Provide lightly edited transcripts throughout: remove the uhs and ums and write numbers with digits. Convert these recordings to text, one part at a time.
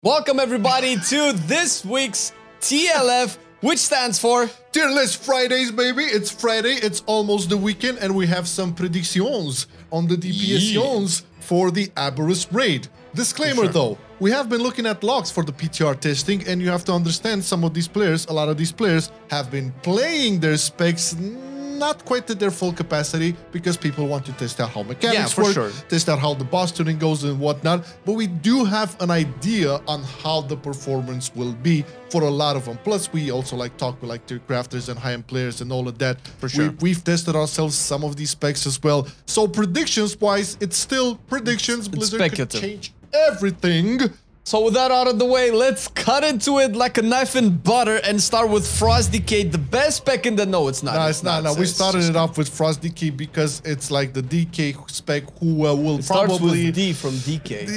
Welcome everybody to this week's TLF, which stands for Tier List Fridays, baby. It's Friday, it's almost the weekend, and we have some predictions on the DPS for the Aberrus raid. Disclaimer though, we have been looking at logs for the PTR testing, and you have to understand some of these players, a lot of these players have been playing their specs not quite at their full capacity because people want to test out how mechanics work, test out how the boss tuning goes and whatnot. But we do have an idea on how the performance will be for a lot of them. Plus, we also talk with tier crafters and high-end players and all of that. For sure. We've tested ourselves some of these specs as well. So predictions-wise, it's still predictions. Blizzard could change everything. So with that out of the way, let's cut into it like a knife and butter and start with Frost DK, the best spec in the... No, it's not. No, it's not. No, we started it off with Frost DK because it's like the DK spec who will it probably... With D from DK.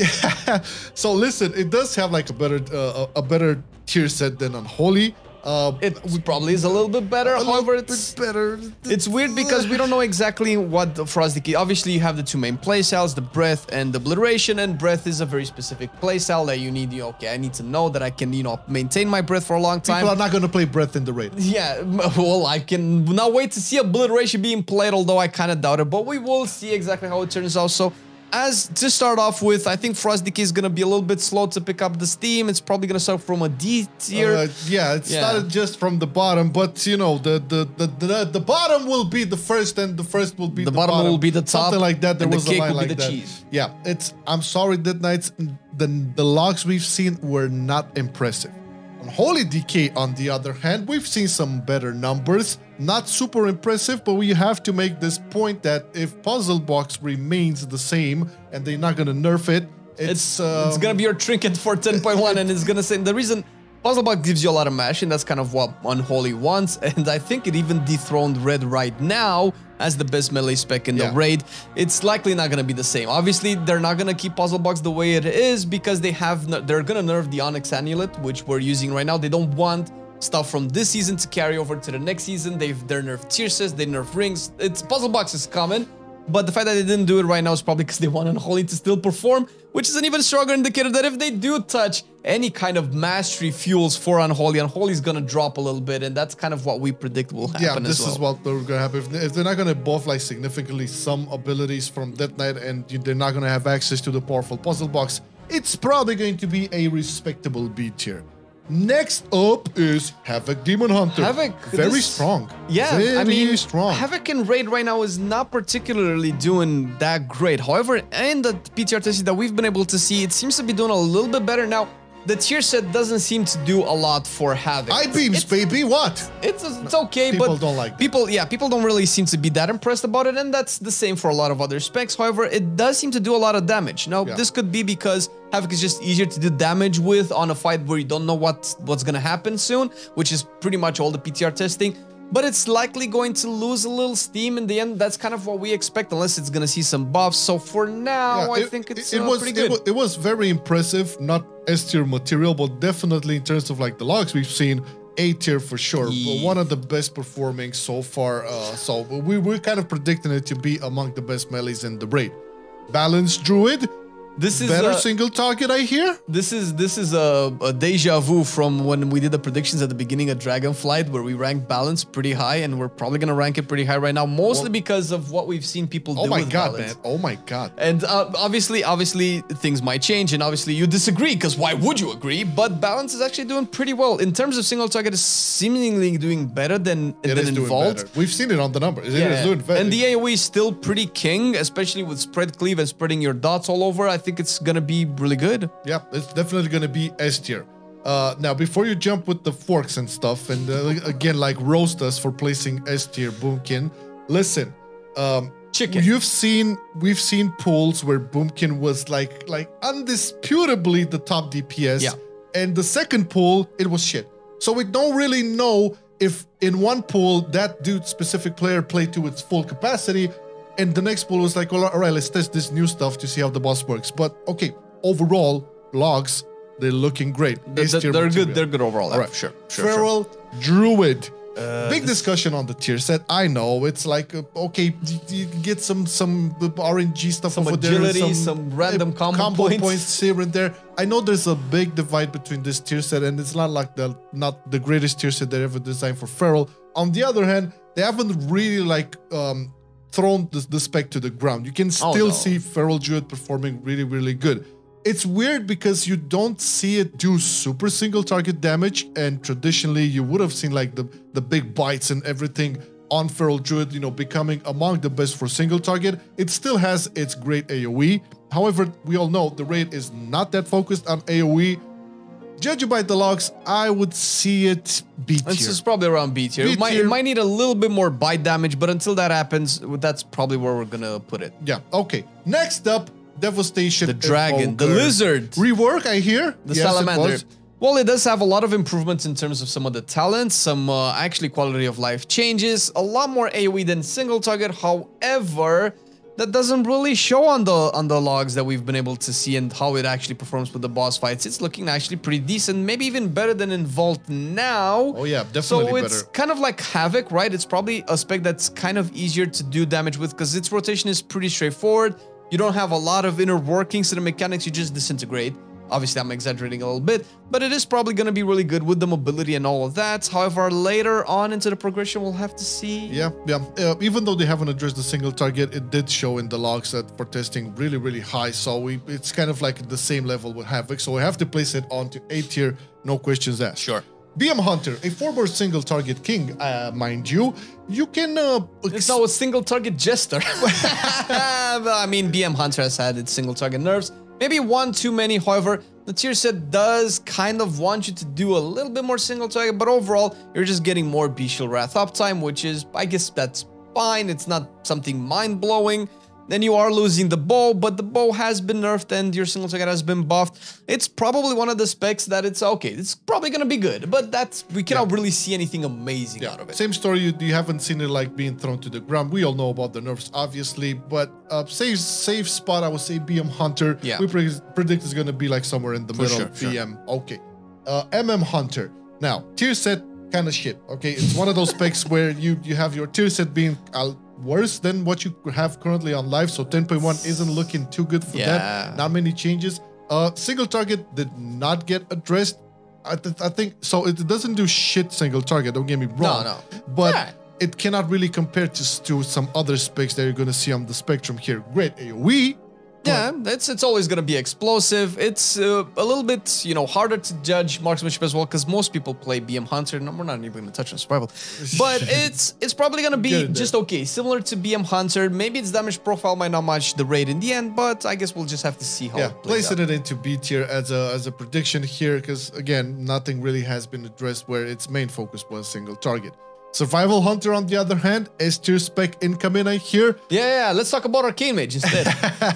Yeah. So listen, it does have like a better tier set than Unholy. It probably is a little bit better, however, it's weird because we don't know exactly what the Frost DK... Obviously, you have the two main playstyles, the Breath and the Obliteration, and Breath is a very specific playstyle that you need, okay, I need to know that I can, maintain my Breath for a long time. People are not going to play Breath in the raid. Yeah, well, I can now wait to see Obliteration being played, although I kind of doubt it, but we will see exactly how it turns out. So, as to start off with, I think Frost DK is going to be a little bit slow to pick up the steam. It's probably going to start from a D tier. Yeah, it started just from the bottom, but the bottom will be the first, and the first will be the bottom will be the top. Something like that. There was the cake a line will be like the that. Cheese. Yeah, I'm sorry, Dead Knights. The logs we've seen were not impressive. Unholy DK, on the other hand, we've seen some better numbers. Not super impressive, but we have to make this point that if Puzzle Box remains the same and they're not going to nerf it, it's going to be your trinket for 10.1, and it's going to say the reason Puzzle Box gives you a lot of mash, and that's kind of what Unholy wants, and I think it even dethroned Red right now as the best melee spec in the raid. It's likely not going to be the same. Obviously, they're not going to keep Puzzle Box the way it is because they're going to nerf the Onyx Amulet, which we're using right now. They don't want stuff from this season to carry over to the next season. They're nerfed tier sets, they nerf rings. It's Puzzle Box is common, but the fact that they didn't do it right now is probably because they want Unholy to still perform, which is an even stronger indicator that if they do touch any kind of mastery fuels for Unholy, Unholy's gonna drop a little bit, and that's kind of what we predict will happen. Yeah, this is what they're gonna happen. If they're not gonna buff significantly some abilities from Death Knight, and they're not gonna have access to the powerful Puzzle Box, it's probably going to be a respectable B tier. Next up is Havoc Demon Hunter. Havoc, very strong. Yeah, very strong. Havoc in raid right now is not particularly doing that great. However, in the PTR testing that we've been able to see, it seems to be doing a little bit better now. The tier set doesn't seem to do a lot for Havoc. I-beams, baby, what? It's okay, people but don't like people don't really seem to be that impressed about it, and that's the same for a lot of other specs. However, it does seem to do a lot of damage. Now, this could be because Havoc is just easier to do damage with on a fight where you don't know what's gonna happen soon, which is pretty much all the PTR testing. But it's likely going to lose a little steam in the end. That's kind of what we expect, unless it's going to see some buffs. So for now, I think it's pretty good. It was very impressive, not S-tier material, but definitely in terms of the logs we've seen, A-tier for sure. But one of the best performing so far. So we're kind of predicting it to be among the best melees in the raid. Balanced Druid. This is better single target, I hear. This is a deja vu from when we did the predictions at the beginning of Dragonflight, where we ranked balance pretty high, and we're probably gonna rank it pretty high right now, mostly because of what we've seen people do. Oh my god, balance. man! Oh my god! And obviously things might change, and obviously you disagree, because why would you agree? But balance is actually doing pretty well in terms of single target. Is seemingly doing better than Involved. We've seen it on the numbers. It is doing better. And the AOE is still pretty king, especially with spread cleave and spreading your dots all over. I think it's gonna be really good. Yeah, it's definitely gonna be S tier. Now, before you jump with the forks and stuff, and again, roast us for placing S tier Boomkin, listen, Chicken. We've seen pools where Boomkin was undisputably the top DPS, and the second pool it was shit. So we don't really know if in one pool that specific player played to its full capacity, and the next pool was like, well, all right, let's test this new stuff to see how the boss works. But okay, overall, logs, they're looking great. They're good. They're good overall. All right, sure. Feral Druid. Big discussion on the tier set. I know it's like okay, you get some RNG stuff some over agility, there, some random combo points here and there. I know there's a big divide between this tier set, and it's not like not the greatest tier set they ever designed for Feral. On the other hand, they haven't really like thrown the spec to the ground. You can still see Feral Druid performing really good. It's weird because you don't see it do super single target damage, and traditionally you would have seen like the big bites and everything on Feral Druid, you know, becoming among the best for single target. It still has its great AoE. However, we all know the raid is not that focused on AoE. Judging by the logs, I would see it B tier. This is probably around B tier. It might need a little bit more bite damage, but until that happens, that's probably where we're gonna put it. Yeah, okay. Next up, Devastation the dragon, Evoker. the lizard. Rework, I hear. The salamander. Well, it does have a lot of improvements in terms of some of the talents, some actually quality of life changes, a lot more AoE than single target. However, that doesn't really show on the logs that we've been able to see and how it actually performs with the boss fights. It's looking actually pretty decent, maybe even better than in Vault now. Oh yeah, definitely better. So it's kind of like Havoc, right? It's probably a spec that's kind of easier to do damage with because its rotation is pretty straightforward. You don't have a lot of inner workings to the mechanics, you just disintegrate. Obviously, I'm exaggerating a little bit, but it is probably going to be really good with the mobility and all of that. However, later on into the progression, we'll have to see. Yeah. Even though they haven't addressed the single target, it did show in the logs that for testing really high. So it's kind of like the same level with Havoc. So we have to place it onto A tier, no questions asked. Sure. BM Hunter, a former single target king, mind you. You can... it's now a single target jester. I mean, BM Hunter has had its single target nerfs. Maybe one too many. However, the tier set does kind of want you to do a little bit more single target, but overall, you're just getting more Bestial Wrath uptime, which is, I guess that's fine. It's not something mind-blowing. Then you are losing the bow, but the bow has been nerfed and your single target has been buffed. It's probably one of the specs that it's okay. It's probably gonna be good, but we cannot really see anything amazing out of it. Same story. You haven't seen it like being thrown to the ground. We all know about the nerfs, obviously, but safe spot. I would say BM Hunter. Yeah. We predict it's gonna be like somewhere in the middle. BM. Sure. Okay. MM Hunter. Now tier set kind of shit. Okay, it's one of those specs where you have your tier set being worse than what you have currently on live, so 10.1 isn't looking too good for that. Not many changes. Single target did not get addressed. I think so. It doesn't do shit single target. Don't get me wrong. No. But it cannot really compare to some other specs that you're gonna see on the spectrum here. Great AoE. Yeah, it's always going to be explosive. It's a little bit, you know, harder to judge marksmanship as well because most people play BM Hunter. No, we're not even going to touch on survival. But it's probably going to be just okay. Similar to BM Hunter. Maybe its damage profile might not match the raid in the end, but I guess we'll just have to see how it plays placing it into B tier as a prediction here because, again, nothing really has been addressed where its main focus was single target. Survival Hunter, on the other hand, S tier spec incoming, I hear. Yeah, let's talk about Arcane Mage instead.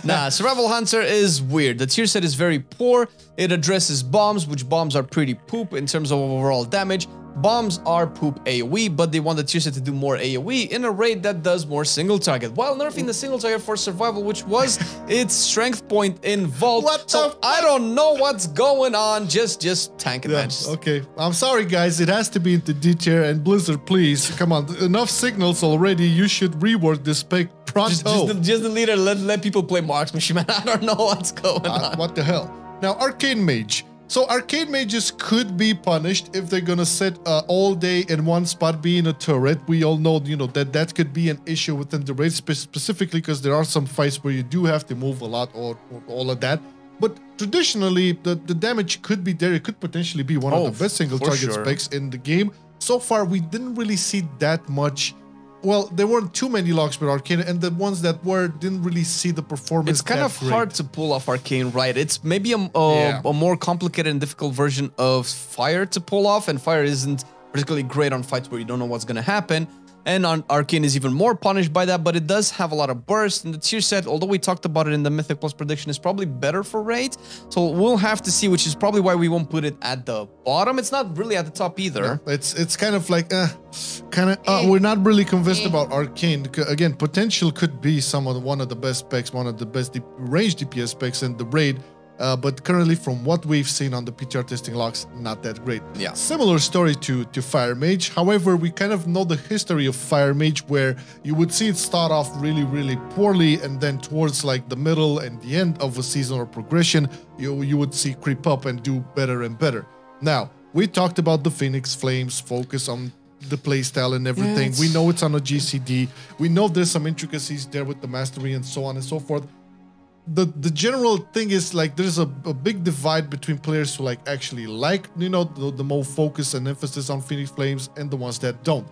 Nah, Survival Hunter is weird. The tier set is very poor. It addresses bombs, which bombs are pretty poop in terms of overall damage. Bombs are poop AoE, but they want the tier set to do more AoE in a raid that does more single target, while nerfing the single target for survival, which was its strength point in Vault. So I don't know what's going on. Just tank advances. Okay, I'm sorry guys, it has to be into D tier, and Blizzard, please, come on, enough signals already. You should rework this spec pronto. Just delete it. Let people play marksmanship. I don't know what's going on. What the hell? Now, Arcane Mage. So Arcane Mages could be punished if they're gonna sit all day in one spot being a turret. We all know, you know, that could be an issue within the raid, specifically because there are some fights where you do have to move a lot or all of that. But traditionally, the damage could be there. It could potentially be one of the best single target specs in the game. So far, we didn't really see that much. Well, there weren't too many logs with Arcane, and the ones that were didn't really see the performance. It's kind of hard to pull off Arcane, right? It's maybe a more complicated and difficult version of Fire to pull off, and Fire isn't particularly great on fights where you don't know what's going to happen. And on Arcane is even more punished by that, but it does have a lot of burst. And the tier set, although we talked about it in the Mythic Plus prediction, is probably better for raids. So we'll have to see, which is probably why we won't put it at the bottom. It's not really at the top either. No, it's kind of like, we're not really convinced about Arcane. Again, potential could be one of the best specs, one of the best range DPS specs in the raid. but currently from what we've seen on the PTR testing logs, not that great. Yeah. Similar story to Fire Mage. However, we kind of know the history of Fire Mage, where you would see it start off really, really poorly, and then towards like the middle and the end of a season or progression, you would see creep up and do better and better. Now, we talked about the Phoenix Flames, focus on the playstyle and everything. We know it's on a GCD. We know there's some intricacies there with the mastery and so on and so forth. The general thing is like there's a big divide between players who like actually like, you know, the more focus and emphasis on Phoenix Flames and the ones that don't.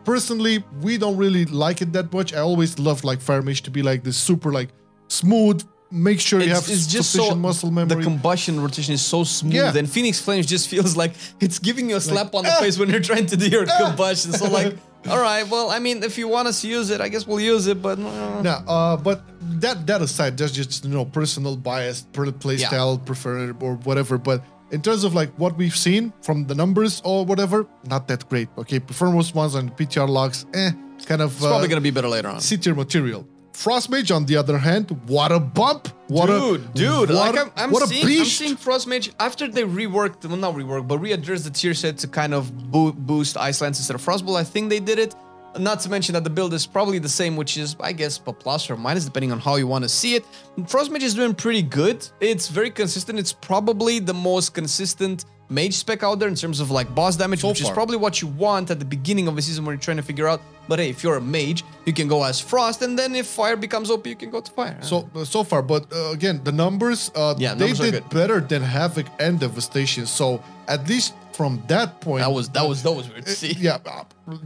Personally, we don't really like it that much. I always loved like Fire Mage to be like this super like smooth, make sure you have sufficient muscle memory. The combustion rotation is so smooth, and Phoenix Flames just feels like it's giving you a slap on the face when you're trying to do your combustion. So like, all right, well, I mean, if you want us to use it, I guess we'll use it, but but that aside, that's just, you know, personal bias, playstyle, prefer or whatever. But in terms of like what we've seen from the numbers or whatever, not that great. Okay, performance ones on PTR logs, kind of. It's probably gonna be better later on. C-tier material. Frost Mage, on the other hand, what a bump! Dude, like I'm beast! seeing Frost Mage after they reworked, well, not reworked, but readdressed the tier set to kind of boost Ice Lance instead of Frostbolt. I think they did it. Not to mention that the build is probably the same, which is, I guess, a plus or minus, depending on how you want to see it. Frost Mage is doing pretty good. It's very consistent. It's probably the most consistent mage spec out there in terms of like boss damage, which is probably what you want at the beginning of the season when you're trying to figure out. But hey, if you're a mage, you can go as Frost, and then if Fire becomes OP, you can go to Fire. So far, but again, the numbers, they did better than Havoc and Devastation. So at least from that point, that was weird to see. Yeah,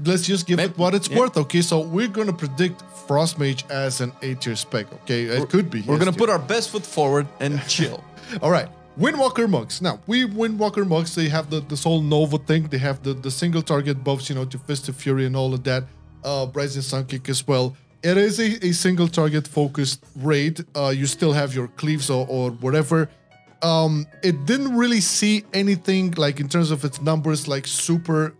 let's just give it what it's worth. Okay, so we're gonna predict Frost Mage as an A-tier spec. Okay, it could be. We're gonna put our best foot forward and chill. All right. Windwalker Monks. Now, Windwalker Monks, they have this whole Nova thing. They have the single target buffs, you know, to Fist of Fury and all of that. Rising Sun Kick as well. It is a single target focused raid. You still have your cleaves or whatever. It didn't really see anything like in terms of its numbers, like super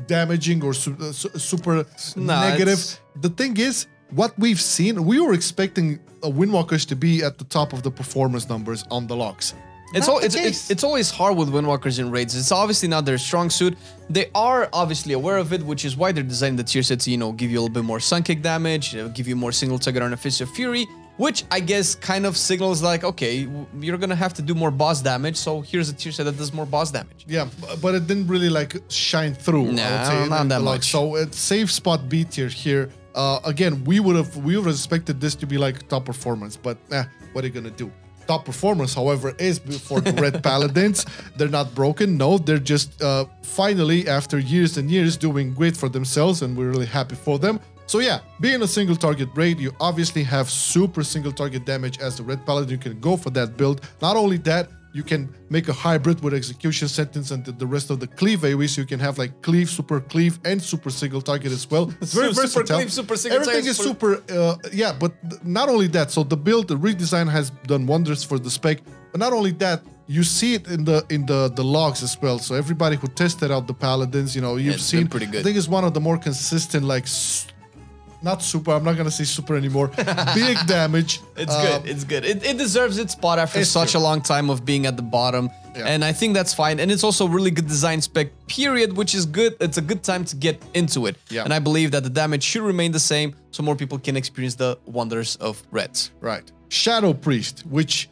damaging or super negative. The thing is, what we've seen, we were expecting Windwalkers to be at the top of the performance numbers on the logs. It's always hard with Windwalkers in raids. It's obviously not their strong suit. They are obviously aware of it, which is why they're designing the tier set to, you know, give you a little bit more Sun Kick damage, give you more single target on a Fist of Fury, which I guess kind of signals like, okay, you're gonna have to do more boss damage, so here's a tier set that does more boss damage. Yeah, but it didn't really like shine through. Nah, I would say, not that much. So it's safe spot B tier here. Again, we would have expected this to be like top performance, but what are you gonna do? Top performance, however, is for the Red Paladins. They're not broken. No, they're just finally, after years and years, doing great for themselves, and we're really happy for them. So yeah, being a single target raid, you obviously have super single target damage as the Red Paladin. You can go for that build. Not only that, you can make a hybrid with Execution Sentence and the rest of the cleave AoE, so you can have like cleave, super cleave, and super single target as well. It's very versatile. Super cleave, super single Everything is super, yeah, but not only that, so the build, the redesign has done wonders for the spec, but not only that, you see it in the logs as well. So everybody who tested out the Paladins, you know, you've seen, pretty good. I think it's one of the more consistent, like, not super, I'm not gonna say super anymore, big damage. It's good, it's good. It deserves its spot after such a long time of being at the bottom. Yeah. And I think that's fine. And it's also really good design spec, period, which is good. It's a good time to get into it. Yeah. And I believe that the damage should remain the same so more people can experience the wonders of reds. Right. Shadow Priest, which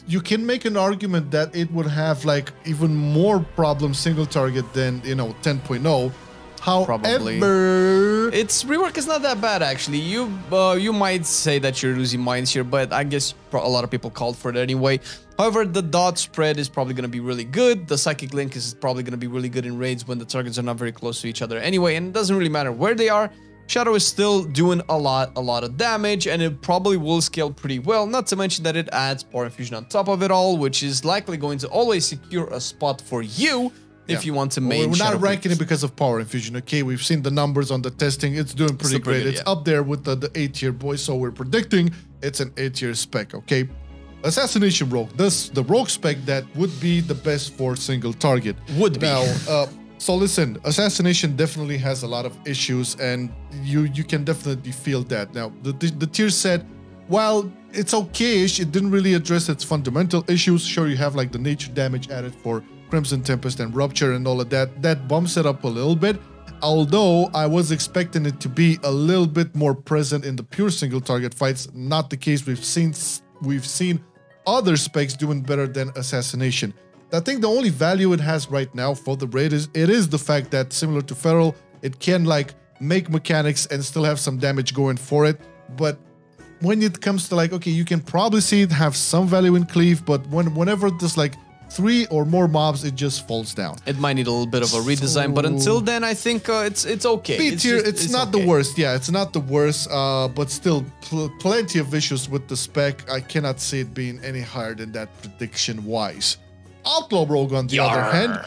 you can make an argument that it would have like even more problem single target than, you know, 10.0. However, its rework is not that bad actually. You might say that you're losing minds here, but I guess a lot of people called for it anyway. However, the dot spread is probably going to be really good. The psychic link is probably going to be really good in raids when the targets are not very close to each other anyway, and it doesn't really matter where they are. Shadow is still doing a lot of damage, and it probably will scale pretty well, not to mention that it adds Power Infusion on top of it all, which is likely going to always secure a spot for you if you want to main. We're not ranking it because of Power Infusion, okay? We've seen the numbers on the testing. It's doing pretty great. It's up there with the A-tier boys, so we're predicting it's an A-tier spec, okay? Assassination Rogue. This the Rogue spec that would be the best for single target. Would be. Now, so listen, Assassination definitely has a lot of issues, and you can definitely feel that. Now, the tier set, while it's okay-ish. It didn't really address its fundamental issues. Sure, you have like the nature damage added for Crimson Tempest and Rupture and all of that. That bumps it up a little bit. Although I was expecting it to be a little bit more present in the pure single target fights. Not the case. We've seen other specs doing better than Assassination. I think the only value it has right now for the raid is the fact that, similar to Feral, it can like make mechanics and still have some damage going for it. But when it comes to like, okay, you can probably see it have some value in cleave, but whenever there's like 3 or more mobs, it just falls down. It might need a little bit of a redesign, but until then, I think it's okay. B tier, it's not okay. The worst. Yeah, it's not the worst, but still plenty of issues with the spec. I cannot see it being any higher than that prediction-wise. Outlaw Rogue, on the other hand,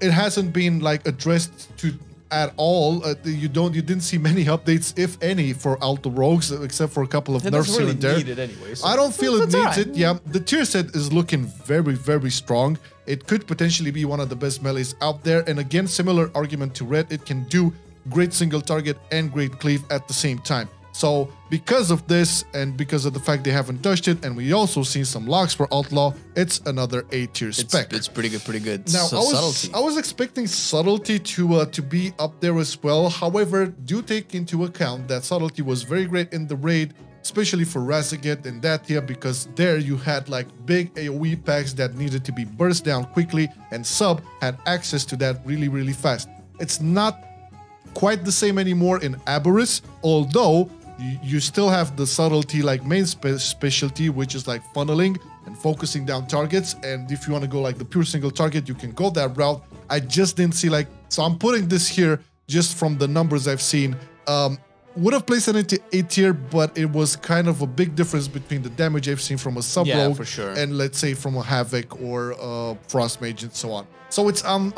it hasn't been like addressed to at all. You didn't see many updates, if any, for Outlaw Rogues, except for a couple of nerfs here and there. Anyway, so I don't feel it needs it. Yeah, the tier set is looking very, very strong. It could potentially be one of the best melees out there. And again, similar argument to Red, it can do great single target and great cleave at the same time. So because of this and because of the fact they haven't touched it, and we also seen some locks for Outlaw, it's another A tier spec. It's pretty good. Now, so I was expecting Subtlety to be up there as well. However, do take into account that Subtlety was very great in the raid, especially for Razaget and Dathia, because there you had like big AoE packs that needed to be burst down quickly, and Sub had access to that really fast. It's not quite the same anymore in Aberrus, although you still have the Subtlety like main specialty, which is like funneling and focusing down targets. And if you want to go like the pure single target, you can go that route. I just didn't see like, so I'm putting this here just from the numbers I've seen. Would have placed it into A tier, but it was kind of a big difference between the damage I've seen from a sub rogue for sure, and let's say from a Havoc or Frost Mage and so on. So it's on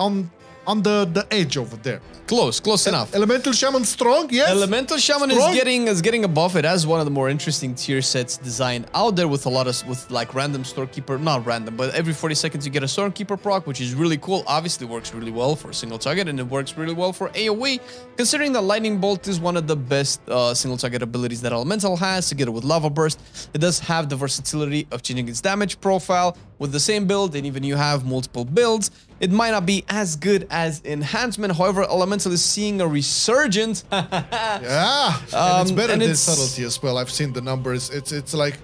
the edge over there. Close enough. Elemental Shaman strong, yes. Elemental Shaman is getting a buff. It has one of the more interesting tier sets designed out there with a lot of like random Storekeeper, not random, but every 40 seconds you get a Storekeeper proc, which is really cool. Obviously works really well for a single target, and it works really well for AoE, considering that Lightning Bolt is one of the best single target abilities that Elemental has, together with Lava Burst. It does have the versatility of changing its damage profile with the same build, and even you have multiple builds. It might not be as good as Enhancement, however, Elemental is seeing a resurgence. Yeah, and it's better than Subtlety as well. I've seen the numbers. It's like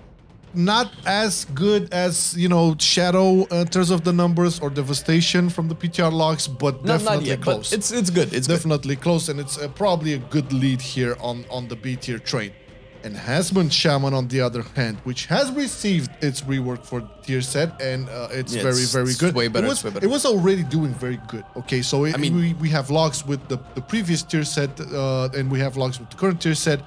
not as good as, you know, Shadow in terms of the numbers, or Devastation from the PTR logs, but definitely yet, close. But it's good. It's definitely close, and it's probably a good lead here on the B tier train. Enhancement Shaman, on the other hand, which has received its rework for the tier set, and it's very good. Way better, it was already doing very good. Okay, so we have logs with the previous tier set, and we have logs with the current tier set.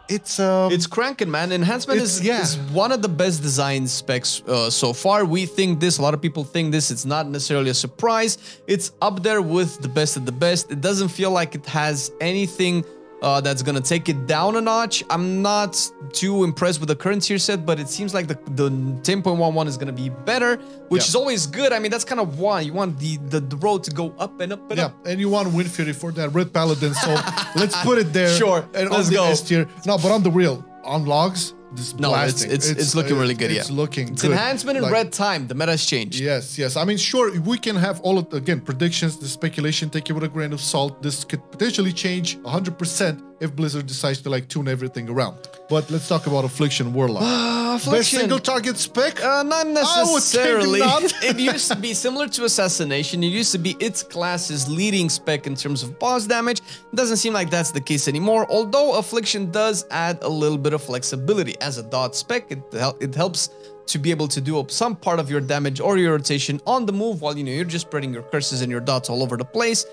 It's cranking, man. Enhancement is one of the best design specs so far. We think this, a lot of people think this. It's not necessarily a surprise. It's up there with the best of the best. It doesn't feel like it has anything that's gonna take it down a notch. I'm not too impressed with the current tier set, but it seems like the 10.1 is gonna be better, which is always good. I mean, that's kind of why you want the road to go up and up and up. And you want Wind Fury for that Red Paladin, so let's put it there. Sure, and let's on the go. S tier. No, but on the real, on logs, it's looking really good. It's looking it's good. Enhancement and Red time. The meta has changed. Yes. I mean, sure, we can have all of again predictions, the speculation. Take it with a grain of salt. This could potentially change 100% if Blizzard decides to like tune everything around. But let's talk about Affliction Warlock. Best single target spec? Not necessarily. I would think not. It used to be similar to Assassination. It used to be its class's leading spec in terms of boss damage. It doesn't seem like that's the case anymore, although Affliction does add a little bit of flexibility. As a dot spec, it helps to be able to do up some part of your damage or your rotation on the move while you're just spreading your curses and your dots all over the place.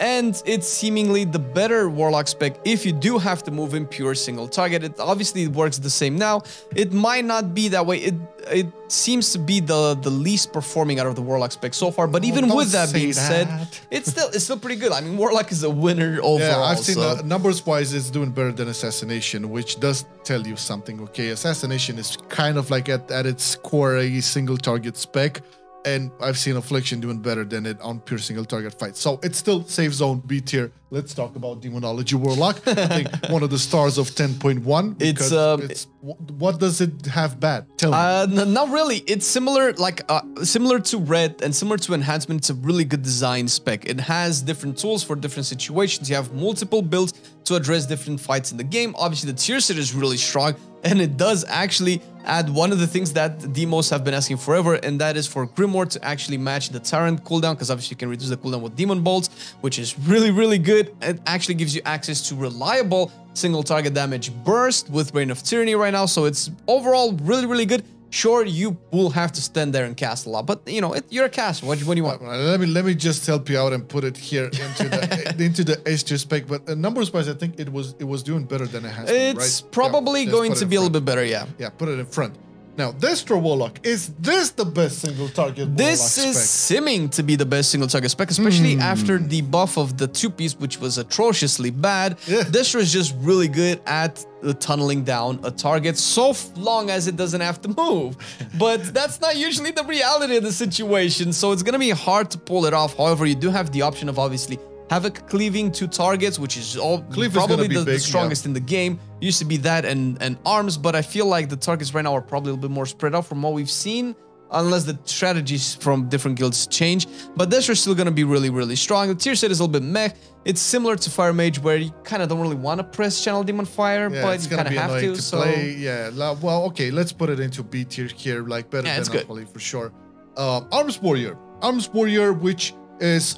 And it's seemingly the better Warlock spec if you do have to move in pure single target. It obviously works the same now. It might not be that way. It seems to be the least performing out of the Warlock spec so far. But even with that being said, it's still pretty good. I mean, Warlock is a winner overall. Yeah, I've seen numbers-wise, it's doing better than Assassination, which does tell you something. Okay, Assassination is kind of like at its core a single target spec. and I've seen Affliction doing better than it on pure single target fights. So it's still safe zone B tier. Let's talk about Demonology Warlock. I think one of the stars of 10.1. It's what does it have bad? Tell me. Not really. It's similar, like similar to Red and similar to Enhancement. It's a really good design spec. It has different tools for different situations. You have multiple builds to address different fights in the game. Obviously, the tier set is really strong, and it does actually add one of the things that demos have been asking forever, and that is for Grimoire to actually match the Tyrant cooldown, because obviously you can reduce the cooldown with Demon Bolts, which is really, really good. It actually gives you access to reliable single target damage burst with Reign of Tyranny right now, so it's overall really, really good. Sure, you will have to stand there and cast a lot, but you know, you're a caster. What do you want? Let me just help you out and put it here into the S tier spec. But numbers wise, I think it was doing better than Enhancement. It's probably going to be a little bit better, yeah. Yeah, put it in front. Now, Destro Warlock, is this the best single target This Warlock is spec? seeming to be the best single target spec, especially after the buff of the 2-piece, which was atrociously bad. Yeah. Destro is just really good at tunneling down a target so long as it doesn't have to move. But that's not usually the reality of the situation, so it's going to be hard to pull it off. However, you do have the option of obviously Havoc cleaving 2 targets, which is probably the strongest in the game. Used to be that and arms, but I feel like the targets right now are probably a little bit more spread out from what we've seen, unless the strategies from different guilds change. But this is still going to be really, really strong. The tier set is a little bit meh. It's similar to Fire Mage, where you kind of don't really want to press Channel Demon Fire, but you kind of have to. Play. Yeah, well, okay, let's put it into B tier here, like better than Unholy for sure. Arms Warrior. Arms Warrior, which is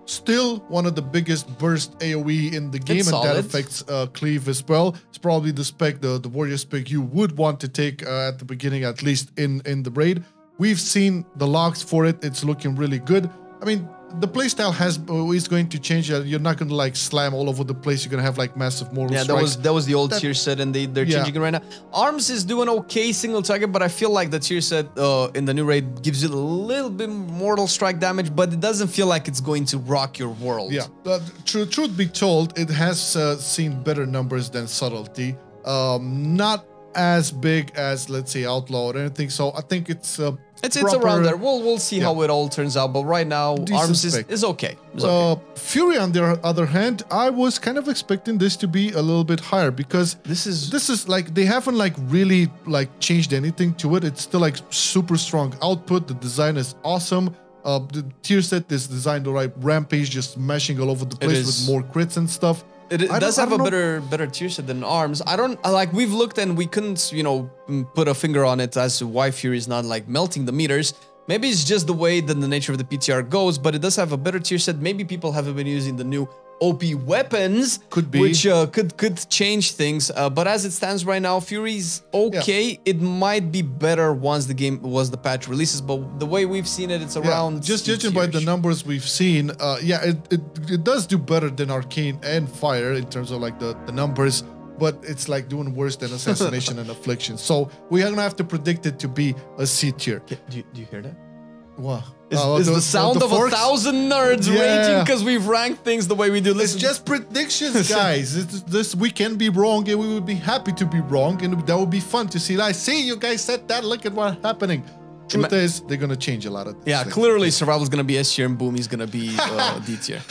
still one of the biggest burst AoE in the game, and that affects cleave as well. It's probably the spec, the warrior spec you would want to take at the beginning, at least in the raid. We've seen the logs for it. It's looking really good. I mean, the playstyle is going to change. You're not going to like slam all over the place. You're going to have like massive mortal strikes. that was the old tier set, and they're changing it right now. Arms is doing okay single target, but I feel like the tier set in the new raid gives you a little bit mortal strike damage, but it doesn't feel like it's going to rock your world. Yeah, truth be told, it has seen better numbers than Subtlety. Not as big as, let's say, Outlaw or anything. So I think it's around there. We'll see how it all turns out. But right now, Arms is okay. Fury, on the other hand, I was kind of expecting this to be a little bit higher, because this is like they haven't like really like changed anything to it. It's still like super strong output. The design is awesome. The tier set is designed right. Rampage just mashing all over the place with more crits and stuff. It does have a better tier set than Arms. I don't like, we've looked and we couldn't, you know, put a finger on it as to why Fury is not like melting the meters. Maybe it's just the way that the nature of the PTR goes, but it does have a better tier set. Maybe people haven't been using the new OP weapons, which could change things. But as it stands right now, Fury's okay. Yeah. It might be better once the patch releases. But the way we've seen it, it's around. Just judging by the numbers we've seen, it does do better than Arcane and Fire in terms of like the numbers. But it's like doing worse than Assassination and Affliction. So we are gonna have to predict it to be a C tier. Do you hear that? What? Is the sound of 1,000 nerds raging because we've ranked things the way we do. Listen. It's just predictions, guys. We can be wrong, and we would be happy to be wrong, and that would be fun to see. I see you guys said that. Look at what's happening. Truth is, they're gonna change a lot of things. Yeah, clearly Survival is gonna be S tier and Boomy's gonna be D tier.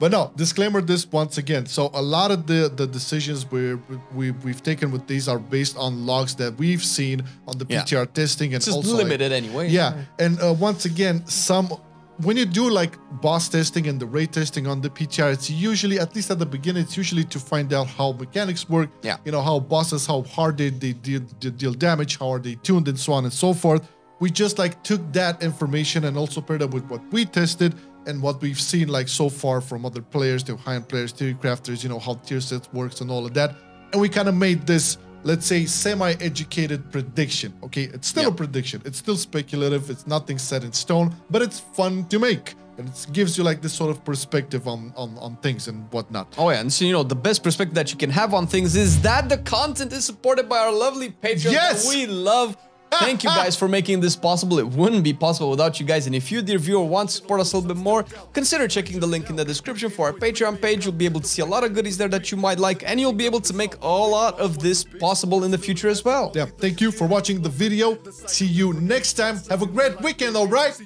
But no, disclaimer this once again. So a lot of the decisions we've taken with these are based on logs that we've seen on the PTR testing, and it's just also limited anyway. Yeah, and once again, when you do like boss testing and the raid testing on the PTR, it's usually, at least at the beginning, it's usually to find out how mechanics work. Yeah, you know, how bosses, how hard they deal damage, how are they tuned, and so on and so forth. We just like took that information and also paired up with what we tested and what we've seen like so far from other players, to high-end players, theory crafters, you know, how tier sets works and all of that. And we kind of made this, let's say, semi-educated prediction. Okay, it's still a prediction. It's still speculative. It's nothing set in stone, but it's fun to make. And it gives you like this sort of perspective on things and whatnot. Oh yeah, and so you know, the best perspective that you can have on things is that the content is supported by our lovely Patreon that we love Thank you guys for making this possible. It wouldn't be possible without you guys. And if you, dear viewer, want to support us a little bit more, consider checking the link in the description for our Patreon page. You'll be able to see a lot of goodies there that you might like, and you'll be able to make a lot of this possible in the future as well. Yeah, thank you for watching the video. See you next time. Have a great weekend, all right?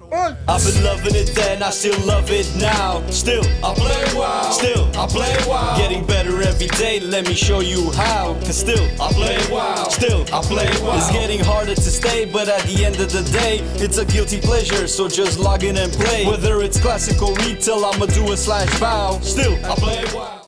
Bye. I've been loving it then, I still love it now. Still, I play WoW. Still, I play WoW. Getting better every day, let me show you how. Cause still, I play WoW. Still, I play WoW. It's getting harder to stay, but at the end of the day, it's a guilty pleasure, so just log in and play. Whether it's classic or retail, I'ma do a /bow. Still, I play WoW.